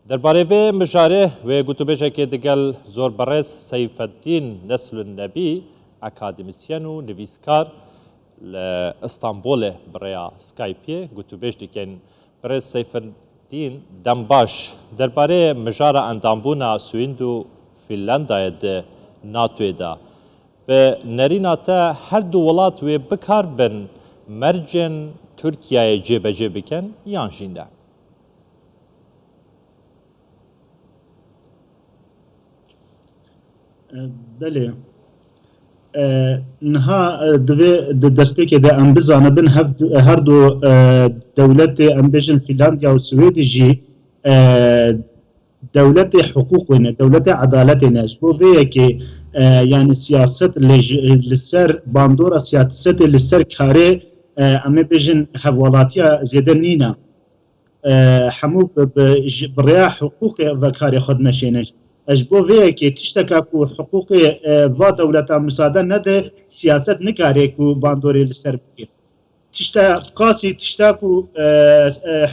درباره وی مجاره و گوتوبیجه که دگل زور برز سیفالدین نسل النبی اکادمیسین و نویسکار استانبول برای سکایپی گوتوبیج دیکن برز سیفالدین دنباش درباره مجاره اندامبونا سوئد و فنلندای ده ناتوی ده به نریناتا هر دو ولات و بکار بن مرجن ترکیه جبهه بکن یان جینده. بله نها دوی دستپیک ده ام بزانه بن هر دو دولت امبیشن فنلندیا و سوئد جی دولت حقوق نه دولت عدالت نه بو وی که يعني سياسات لسر باندورا سياسات لسر كاري امي بيجن حوالاتيا زيادة نينا حمو بريا حقوق وكاري خد مشينش اجبو وی که تشتکا کو حقوق و دولتا مساعده نده سیاست نکاره کو باندوری لسر بگیر تشتا قاسی تشتا کو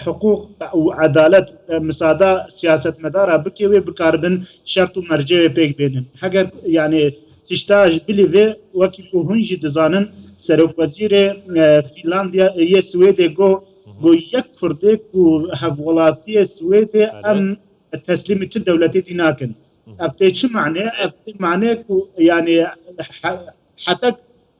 حقوق و عدالت مساعده سیاست مداره بکی و بکاربن شرط و مرجع پیک بینن اگر یعنی تشتا بلی و وکی کو هنجی دزانن سروک وزیر فنلندیا یه سوید گو یک کرده کو حوالاتی سوید ام تسليم الدولة ديناكن أفتي شو معناه؟ أفتي معناه يعني حتى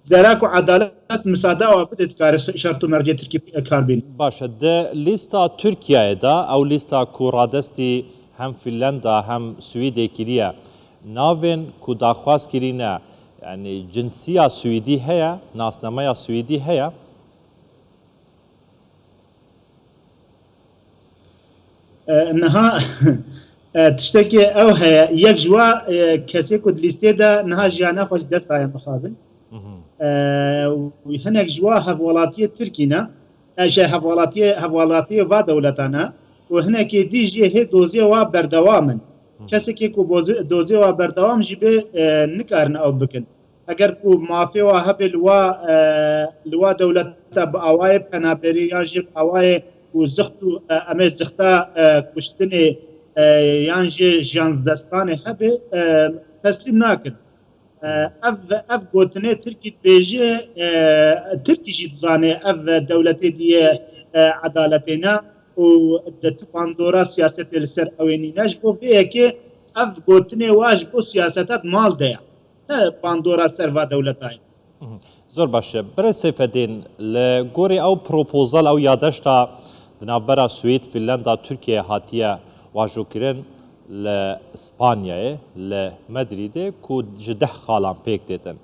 دراك عدالة مساعدة وابد كار شرط مرجع تركي كاربين. باشه ده لیستا ترکیه دا او لیستا کورادستی هم فنلندا هم سوئد کریه ناوین کو داخواست کرینه يعني جنسية سويدي هي ناسنامه سويدي هي انها تشتكي او هي يك جوا كسي كود ليستي دا نها جانا خوش دست هاي مخابن وهناك جوا هفولاتيه تركينا اجا هفولاتيه و دولتانا وهناك دي جي هي دوزي و بردوامن كسي كي كو دوزي و بردوام جيبه نكارن او بكن اگر کو مافي و هبل لوا دولتا باواي بنابري ياجب اواي وزختو امي زختا كشتني يانجي جانز دستاني هبه تسليم ناكن اف قوتني تركي بيجي تركي جي تزاني اف دولتي دي عدالتنا و باندورا سياسة السر اوينيناش بو فيه كي اف قوتني واج بو سياسات مال ديا باندورا سروا دولتاي زور باشه برای سیفالدین لگوری او پروپوزال او یادشتا دنابرا سوئد فنلندا ترکیه هاتیه واجو کرن لاسپانیای لمدریده کو جده خالان پیک دیتن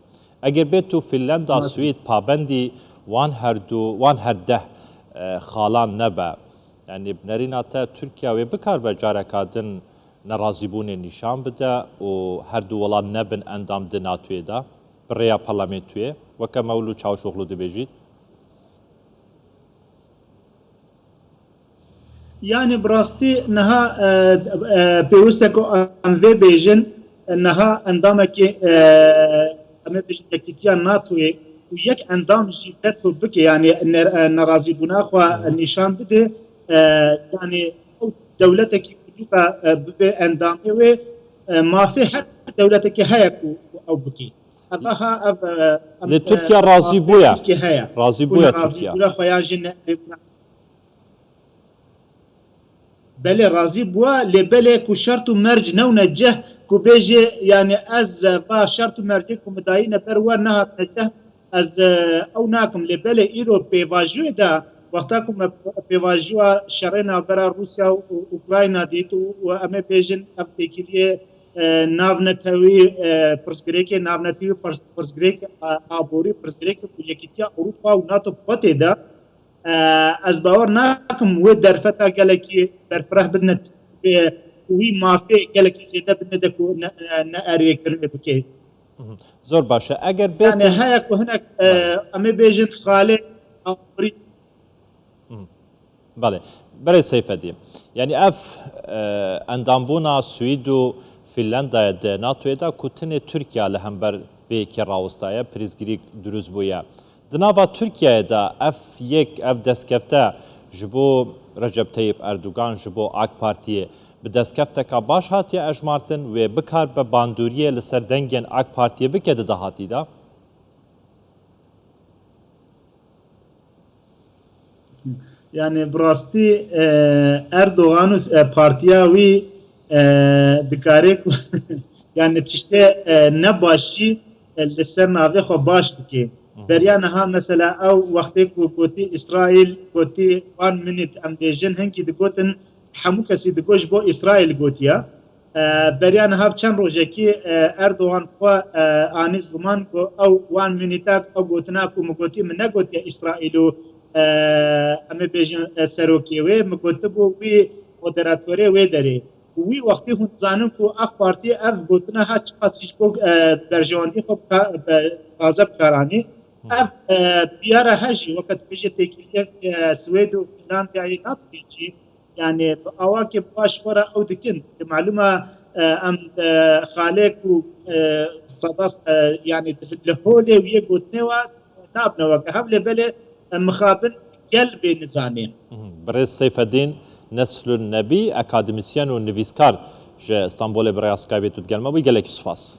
اگر بیت تو فنلندا سوئد پابندی وان هر ده خالان نبه يعني بنرينا تا تركيا وبكار بجاركادن نرازيبون نشان بده و هر دو ولان نبن اندام دناتوي دا بريا پارلمنتوي وكما ولو چاوشوغلو دبيجيت يعني براستي نها بيوستكو انفي بيجن نها اندامك اما بيجن كيتيا ناتوي ويك اندام جيبتو بك يعني نرازي بناخوا النشان بده يعني دولتك كلها باندامي ما في حد دولتك هيكو او بكي ابها لتركيا راضي بويا راضي بويا تركيا بله راضي بوا لبله كو شرط مرج نو نجه كو بيجي يعني از با شرط مرج كو مداينه بروا نها نجه از او ناكم لبله ايرو بيواجو دا وقتاكم بيواجو شرنا برا روسيا واوكرانيا ديت وامي بيجن افريقيه نافنتوي برسغريك نافنتوي برسغريك ابوري برسغريك يكيتيا اوروبا وناتو بوتيدا از باور ناکم و درفتا گلکی درفره بدنت وی مافی گلکی زیده بدنت کو ناری کرنه بکی زور باشه اگر بیت يعني هيك وهناك امي بيجن خالي أوري بله برای سیفالدین يعني اف اندامبونا سوئد و فنلندا ده ناتو دا کوتنه ترکیه لهمبر به کی راوستایا پریزگری دروز بویا دناوا ترکیه دا اف دستکفته جبو رجب طیب اردوغان جبو آک پارتیه bi destkefteka baş hatiye ejmartin wê bikar be bandûriyê li ser dengên AK Partiye bike di dahatî da? Yani براستی Erdoğan partiya wî dikare ku yani tişte ne başî li ser navê xwe baş dike. Beriya niha mesela ew wextê ku gotî İsraîl gotî 1 minute em bêjin hinkî digotin hemû kesî digot ji bo İsraîl gotiya. Beriya niha çend rojekî Erdoğan xwe anî ziman ku ew 1 minute ew gotina ku min gotî min negotiye İsraîl û em ê bêjin serokê wê min gotibû wî moderatörê wê derê. Wî wextê hûn dizanin ku AK Parti ev gotina ha çi qasî ji bo berjewendî xwe taze bikaranî. Ev biyara hejî weket bêje têkiliya Swêd û Finlandiyayê nadikê jî yani bi awakê baş xwe re ew dikin. Malûma em xalek û sedas yani li holê wê gotinê we nabine weke hev lê belê mixabin gel vê nizanê. Birêz Seyfeddîn Neslûn Nebî, akademisyen û nivîskar ji Stenbolê bi rêya Skypê tu digelme bûyî gelekî spas.